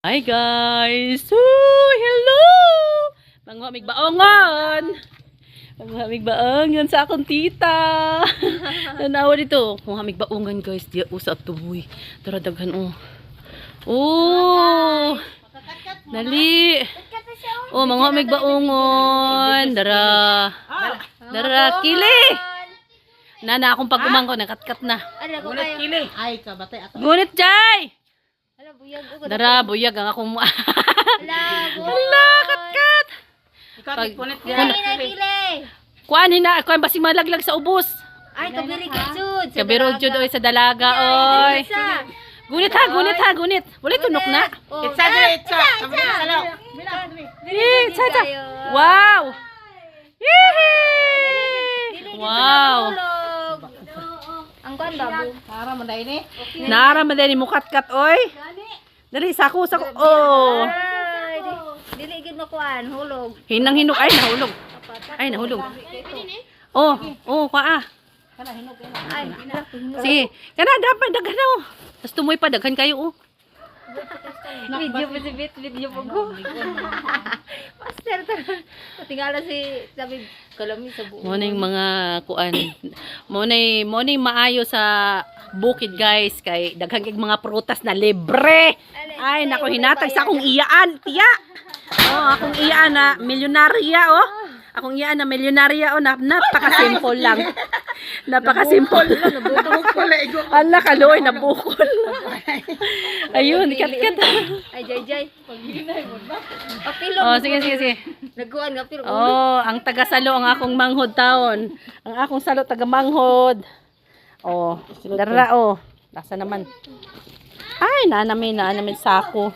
Hi guys! Hello! Mga migbaongan! Mga migbaongan sa akong tita! Nanawa dito. Mga migbaongan guys. Diya usa tuboy. Tara daghan oh. Oh! Dali! Oh, mga migbaongon! Dara! Dara! Kili! Nana akong pag-umangko. Nakatkat na. Gunit kili. Ay, kabatay ato. Gunit jay! Dara, buyag ang akong mua. Hala, kat-kat. Ikakit punit Kuan hina, kuan basing malaglag sa ubos. Ay, kabiri katsud. Kabiro jud oy sa dalaga oy. Gunit ha, gunit ha, gunit. Wala tunok na. Itsa dire, itsa. Sabi ka sa law. Itsa. Wow. Yee! Wow. Ang kuan babu. Para mo dai ni. Nara man din mo kat-kat oy. Dali sako. Oh. Ay, dili gid mo kuan, hulog. Hinang hinok ay nahulog. Ay nahulog. Oh, paa. Ay, Sige. Kana dapat daghan na oh. Tapos tumoy pa daghan kayo oh. video pa si video pa ko. Master ta. Tingala si sabi kalami sa buo. Mo ning mga kuan. Mo nay maayo sa bukid guys kay daghan kay mga prutas na libre. Ay nako hinatag sa akong iyaan, tiya. Oh, akong iyaan na milyonarya oh. Akong iyaan na milyonarya oh, napaka-simple lang. Napaka-simple. Ala kaloy nabukol. Ayun, kat-kat. Ay jay. Papilo. Oh, sige. Nagkuan nga pero. Oh, ang taga-salo ang akong manghod taon. Ang akong salo taga-manghod. Oh, dara oh. Nasa naman. Ay, naanamin sako.